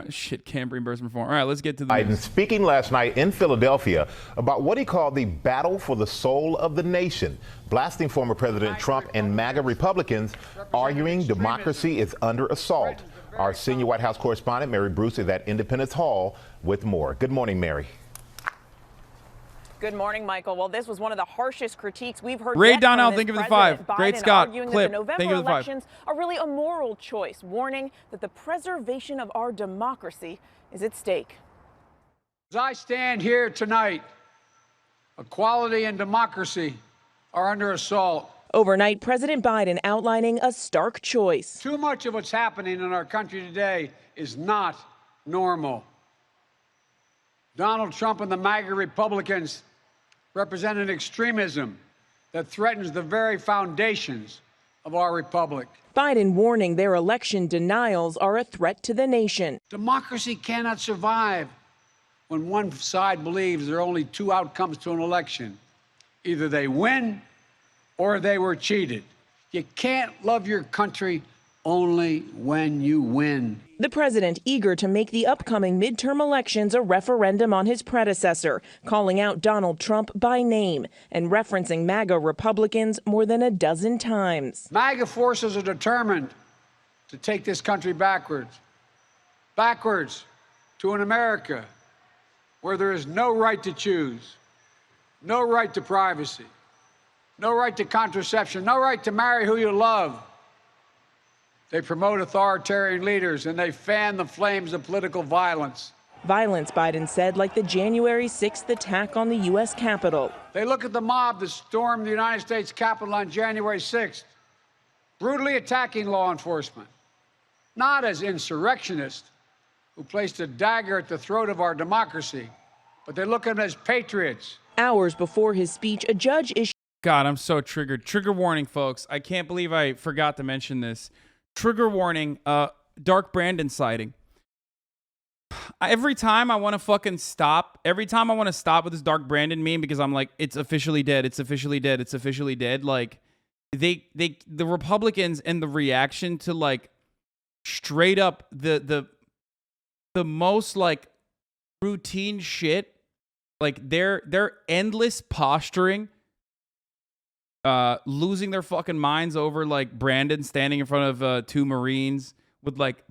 Shit, can't reimbursement reform. All right, let's get to the Biden news. speaking last night in Philadelphia about what he called the battle for the soul of the nation, blasting former President Trump and MAGA Republicans, arguing democracy is under assault. Our senior White House correspondent, Mary Bruce, is at Independence Hall with more. Good morning, Mary. Good morning, Michael. Well, this was one of the harshest critiques we've heard Ray yet Donnell, from thank you for the President 5. Great Biden, Scott. arguing Clip. that the Thank you November for the 5. elections are really a moral choice, warning that the preservation of our democracy is at stake. As I stand here tonight, equality and democracy are under assault. Overnight, President Biden outlining a stark choice. Too much of what's happening in our country today is not normal. Donald Trump and the MAGA Republicans represent an extremism that threatens the very foundations of our republic. Biden warning their election denials are a threat to the nation. Democracy cannot survive when one side believes there are only two outcomes to an election. Either they win or they were cheated. You can't love your country only when you win. The president eager to make the upcoming midterm elections a referendum on his predecessor, calling out Donald Trump by name and referencing MAGA Republicans more than a dozen times. MAGA forces are determined to take this country backwards to an America where there is no right to choose, no right to privacy, no right to contraception, no right to marry who you love. They promote authoritarian leaders and they fan the flames of political violence. Violence, Biden said, like the January 6th attack on the U.S. Capitol. They look at the mob that stormed the United States Capitol on January 6th, brutally attacking law enforcement, not as insurrectionists who placed a dagger at the throat of our democracy, but they look at them as patriots. Hours before his speech, a judge issued. God, I'm so triggered. Trigger warning, folks. I can't believe I forgot to mention this. Trigger warning, Dark Brandon sighting. Every time I want to fucking stop, every time I want to stop with this Dark Brandon meme because I'm like, it's officially dead, it's officially dead, it's officially dead. Like, the Republicans and the reaction to like straight up the most like routine shit, like their endless posturing, losing their fucking minds over like Brandon standing in front of two Marines with like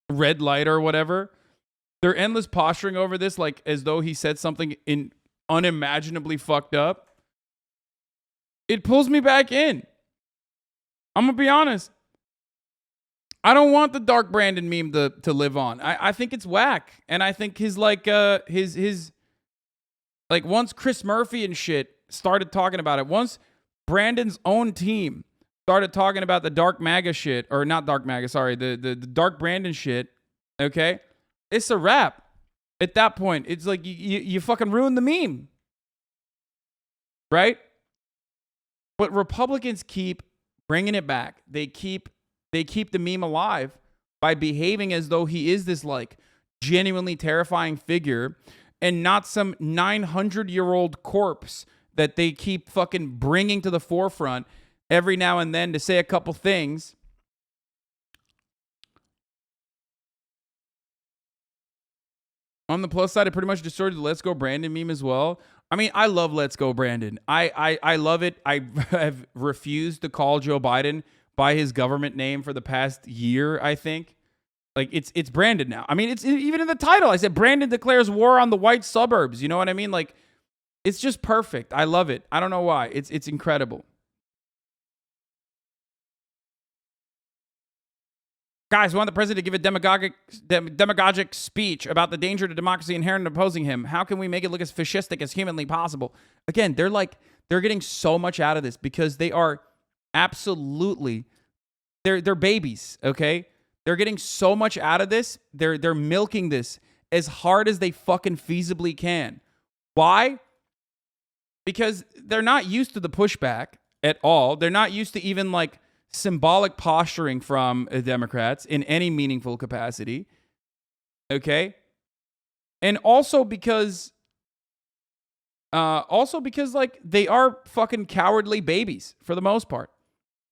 red light or whatever. Their endless posturing over this, like as though he said something unimaginably fucked up. It pulls me back in. I'm gonna be honest. I don't want the Dark Brandon meme to live on. I think it's whack, and I think his like his like once Chris Murphy and shit started talking about it, once Brandon's own team started talking about the Dark MAGA shit, or not Dark MAGA, sorry, the Dark Brandon shit, okay? It's a wrap. At that point, it's like you fucking ruined the meme. Right? But Republicans keep bringing it back. They keep the meme alive by behaving as though he is this like genuinely terrifying figure and not some 900-year-old corpse that they keep fucking bringing to the forefront every now and then to say a couple things. On the plus side, it pretty much destroyed the Let's Go Brandon meme as well. I mean, I love Let's Go Brandon. I love it. I have refused to call Joe Biden by his government name for the past year, I think. Like, it's Brandon now. I mean, it's even in the title. I said, Brandon declares war on the white suburbs. You know what I mean? Like, it's just perfect. I love it. I don't know why. It's incredible. Guys, we want the president to give a demagogic speech about the danger to democracy inherent in opposing him. How can we make it look as fascistic as humanly possible? Again, they're getting so much out of this because they are absolutely, they're babies, okay? They're getting so much out of this. They're milking this as hard as they fucking feasibly can. Why? Because they're not used to the pushback at all. They're not used to even like symbolic posturing from Democrats in any meaningful capacity. Okay? And also because like they are fucking cowardly babies for the most part.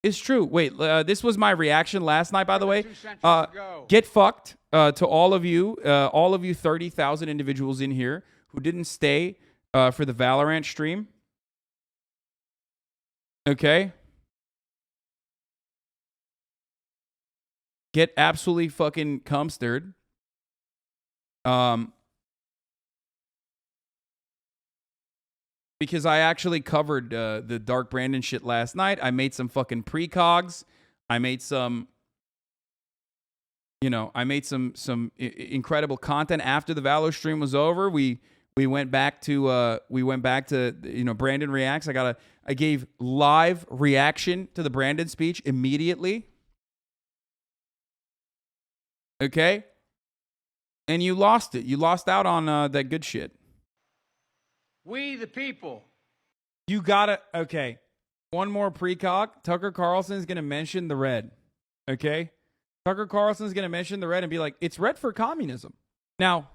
It's true. Wait, this was my reaction last night, by the way. 2 centuries ago. Get fucked to all of you 30,000 individuals in here who didn't stay for the Valorant stream. Okay? Get absolutely fucking cum-stirred. Because I actually covered the Dark Brandon shit last night. I made some fucking precogs. I made some, I made some incredible content after the Valor stream was over. We went back to Brandon reacts. I gave live reaction to the Brandon speech immediately. Okay? And you lost it. You lost out on that good shit. We the people. You gotta, okay. One more precog. Tucker Carlson's gonna mention the red. Okay? Tucker Carlson's gonna mention the red and be like, it's red for communism. Now,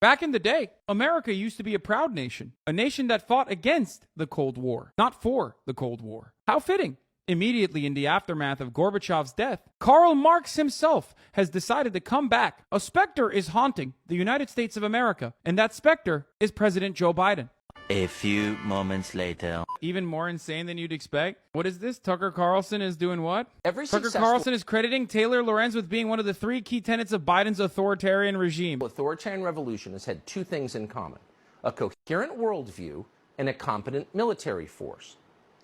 back in the day, America used to be a proud nation. A nation that fought against the Cold War, not for the Cold War. How fitting. Immediately in the aftermath of Gorbachev's death, Karl Marx himself has decided to come back. A specter is haunting the United States of America, and that specter is President Joe Biden. A few moments later. Even more insane than you'd expect. What is this? Tucker Carlson is doing what? Tucker Carlson is crediting Taylor Lorenz with being one of the 3 key tenets of Biden's authoritarian regime. Authoritarian revolution has had 2 things in common: a coherent worldview and a competent military force.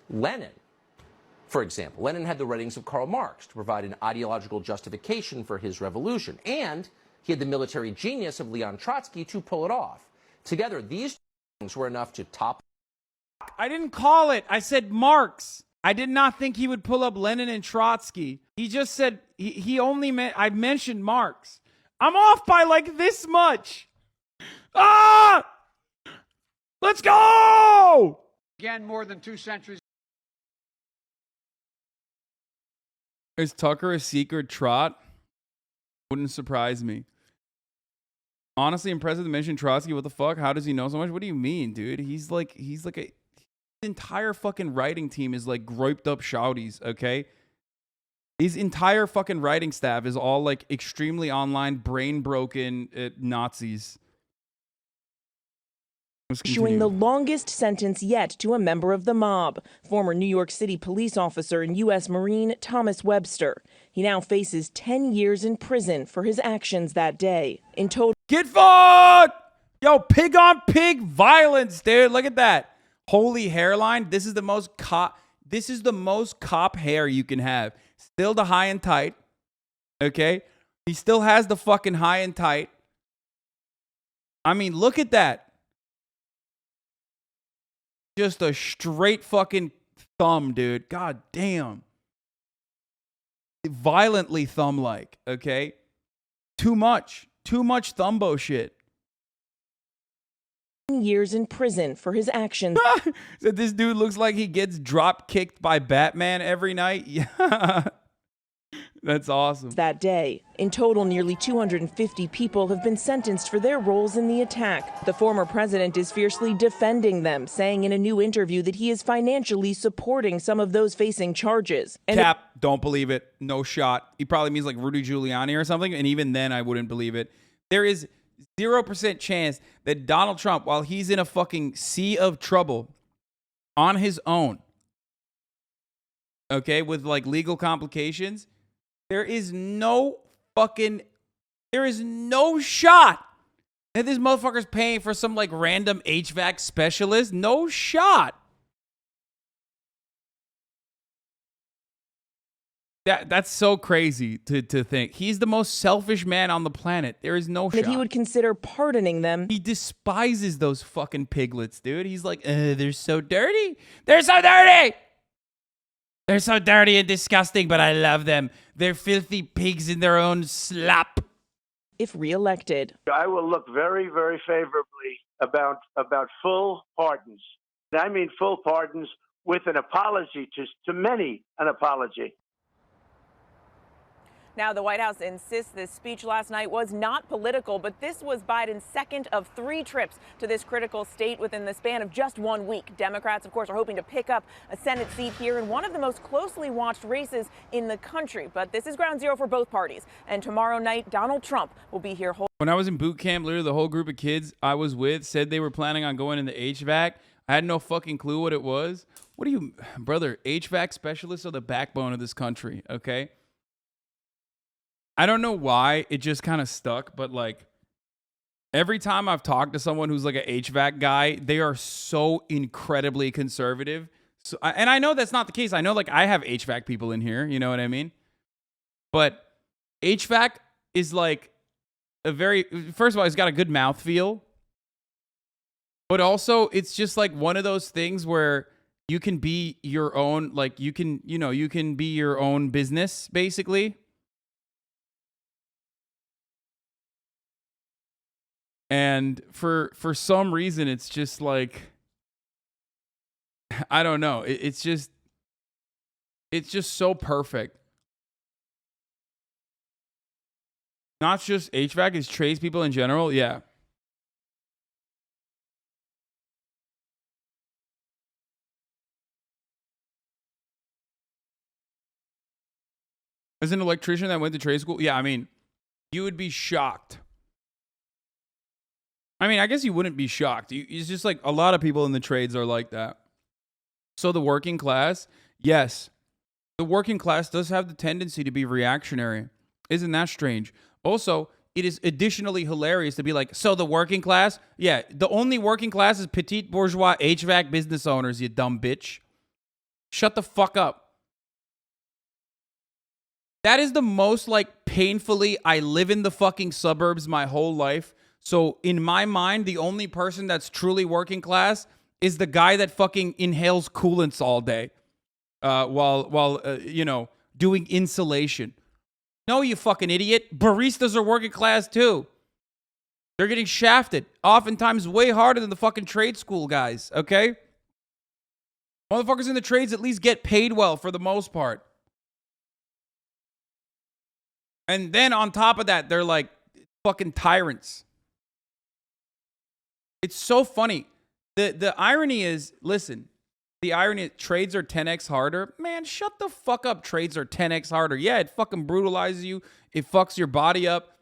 Lenin, for example, Lenin had the writings of Karl Marx to provide an ideological justification for his revolution, and he had the military genius of Leon Trotsky to pull it off. Together, these things were enough to top. I didn't call it. I said Marx. I did not think he would pull up Lenin and Trotsky. He just said he only meant I mentioned Marx. I'm off by like this much. Ah! Let's go! Again, more than 2 centuries. Is Tucker a secret trot? Wouldn't surprise me. Honestly, impressive to mention Trotsky. What the fuck? How does he know so much? What do you mean, dude? He's like his entire fucking writing team is like groiped up shouties, okay? His entire fucking writing staff is all like extremely online, brain broken Nazis. Issuing the longest sentence yet to a member of the mob, former New York City police officer and U.S. Marine Thomas Webster. He now faces 10 years in prison for his actions that day. In total, get fucked! Yo, pig on pig violence, dude. Look at that. Holy hairline. This is the most cop hair you can have. Still the high and tight. Okay? He still has the fucking high and tight. I mean, look at that. Just a straight fucking thumb, dude. God damn. Violently thumb-like, okay? Too much thumbo shit. Years in prison for his actions. So this dude looks like he gets drop kicked by Batman every night. Yeah. That's awesome. That day. In total, nearly 250 people have been sentenced for their roles in the attack. The former president is fiercely defending them, saying in a new interview that he is financially supporting some of those facing charges. And Cap, don't believe it. No shot. He probably means like Rudy Giuliani or something, and even then I wouldn't believe it. There is 0% chance that Donald Trump, while he's in a fucking sea of trouble on his own, okay, with like legal complications, there is no shot that this motherfucker's paying for some like random HVAC specialist. No shot. That's so crazy to think. He's the most selfish man on the planet. There is no shot. That he would consider pardoning them. He despises those fucking piglets, dude. He's like, they're so dirty. They're so dirty. They're so dirty and disgusting, but I love them. They're filthy pigs in their own slop. If reelected. I will look very, very favorably about full pardons. And I mean full pardons with an apology to many, an apology. Now, the White House insists this speech last night was not political, but this was Biden's second of 3 trips to this critical state within the span of just 1 week. Democrats, of course, are hoping to pick up a Senate seat here in one of the most closely watched races in the country. But this is ground zero for both parties. And tomorrow night, Donald Trump will be here. When I was in boot camp, literally the whole group of kids I was with said they were planning on going into HVAC. I had no fucking clue what it was. What are you, brother? HVAC specialists are the backbone of this country, okay? I don't know why it just kind of stuck, but like every time I've talked to someone who's like an HVAC guy, they are so incredibly conservative. So, and I know that's not the case. I know like I have HVAC people in here, you know what I mean? But HVAC is like a very, first of all, it's got a good mouthfeel. But also it's just like one of those things where you can be your own, like you can be your own business basically. And for some reason, it's just like, I don't know. It's just so perfect. Not just HVAC, it's tradespeople in general. Yeah. As an electrician that went to trade school, yeah, I mean, you would be shocked. I mean, I guess you wouldn't be shocked. It's just like a lot of people in the trades are like that. So the working class, yes, the working class does have the tendency to be reactionary. Isn't that strange? Also, it is additionally hilarious to be like, so the working class? Yeah, the only working class is petite bourgeois HVAC business owners, you dumb bitch. Shut the fuck up. That is the most like painfully, I live in the fucking suburbs my whole life. So in my mind, the only person that's truly working class is the guy that fucking inhales coolants all day while doing insulation. No, you fucking idiot. Baristas are working class too. They're getting shafted, oftentimes way harder than the fucking trade school guys, okay? Motherfuckers in the trades at least get paid well for the most part. And then on top of that, they're like fucking tyrants. It's so funny. The irony is, listen, the irony is trades are 10x harder. Man, shut the fuck up. Trades are 10x harder. Yeah, it fucking brutalizes you. It fucks your body up.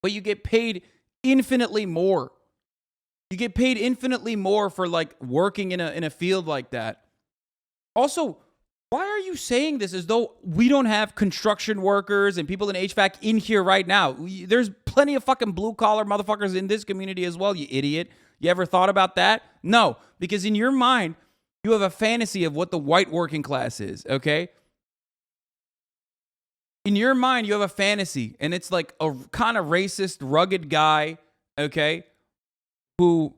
But you get paid infinitely more. You get paid infinitely more for like working in a field like that. Also, why are you saying this as though we don't have construction workers and people in HVAC in here right now? There's plenty of fucking blue collar motherfuckers in this community as well, you idiot. You ever thought about that? No, because in your mind, you have a fantasy of what the white working class is, okay? In your mind, you have a fantasy, and it's like a kind of racist, rugged guy, okay, who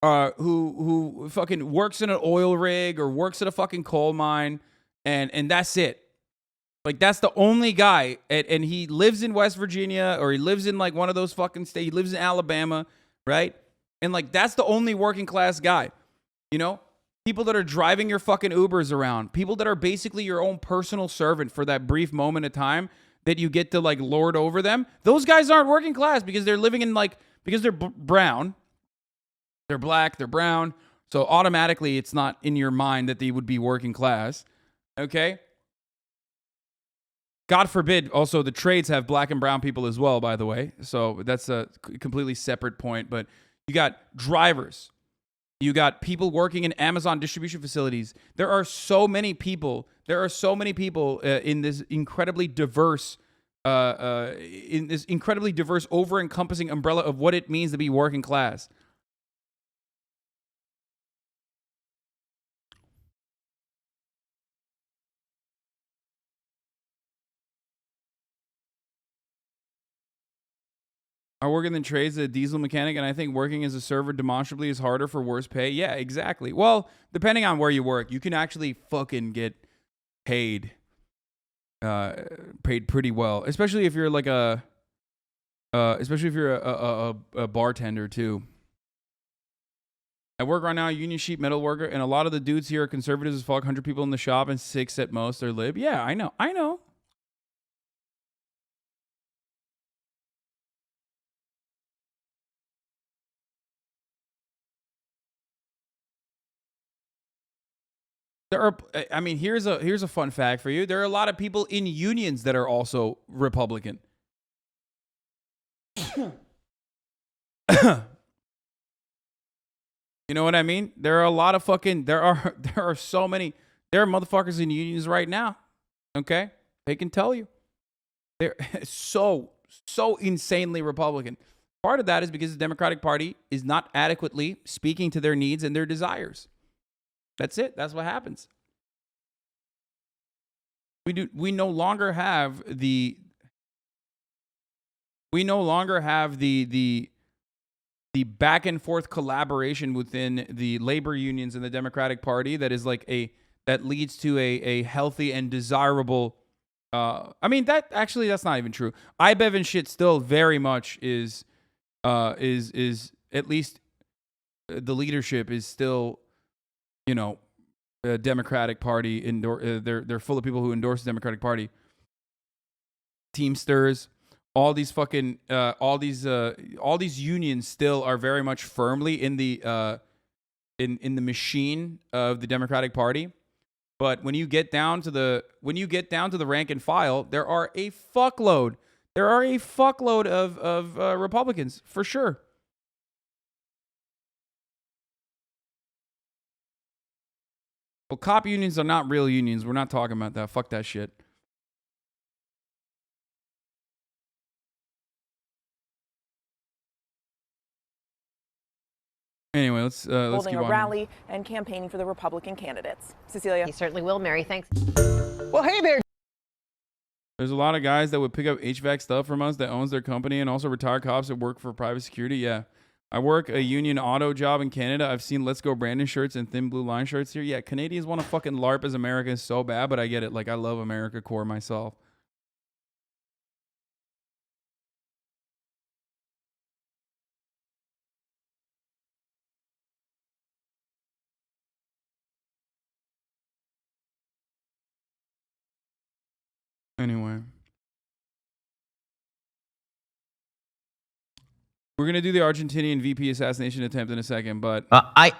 fucking works in an oil rig or works at a fucking coal mine, and that's it. Like, that's the only guy, and he lives in West Virginia, or he lives in, like, one of those fucking states. He lives in Alabama, right? And, like, that's the only working class guy, you know? People that are driving your fucking Ubers around. People that are basically your own personal servant for that brief moment of time that you get to, like, lord over them. Those guys aren't working class because they're living in, like, because they're brown. They're black, they're brown. So automatically it's not in your mind that they would be working class, okay? God forbid, also, the trades have black and brown people as well, by the way. So that's a completely separate point. But you got drivers. You got people working in Amazon distribution facilities. There are so many people. In this incredibly diverse, over-encompassing umbrella of what it means to be working class. I work in the trades as a diesel mechanic, and I think working as a server demonstrably is harder for worse pay. Yeah, exactly. Well, depending on where you work, you can actually fucking get paid pretty well, especially if you're like a bartender too. I work right now, union sheet metal worker, and a lot of the dudes here are conservatives as fuck. 100 people in the shop and 6 at most are lib. Yeah, I know. There are, I mean, here's a fun fact for you. There are a lot of people in unions that are also Republican. You know what I mean? There are a lot of fucking, there are so many, there are motherfuckers in unions right now. Okay? They can tell you. They're so insanely Republican. Part of that is because the Democratic Party is not adequately speaking to their needs and their desires. That's it. That's what happens. We no longer have the back and forth collaboration within the labor unions and the Democratic Party that is like that leads to a healthy and desirable. I mean, that's not even true. IBEV and shit still very much is at least the leadership is still, you know, the Democratic Party. They're full of people who endorse the Democratic Party. Teamsters, all these fucking all these unions still are very much firmly in the machine of the Democratic Party. But when you get down to the rank and file, there are a fuckload of Republicans for sure. Well, cop unions are not real unions. We're not talking about that. Fuck that shit. Anyway, let's holding keep a on rally here. and campaigning for the Republican candidates. Cecilia. He certainly will, Mary. Thanks. Well, hey there. There's a lot of guys that would pick up HVAC stuff from us that owns their company, and also retired cops that work for private security. Yeah. I work a union auto job in Canada. I've seen Let's Go Brandon shirts and Thin Blue Line shirts here. Yeah, Canadians want to fucking LARP as Americans so bad, but I get it. Like, I love America core myself. Anyway. We're going to do the Argentinian VP assassination attempt in a second, but... I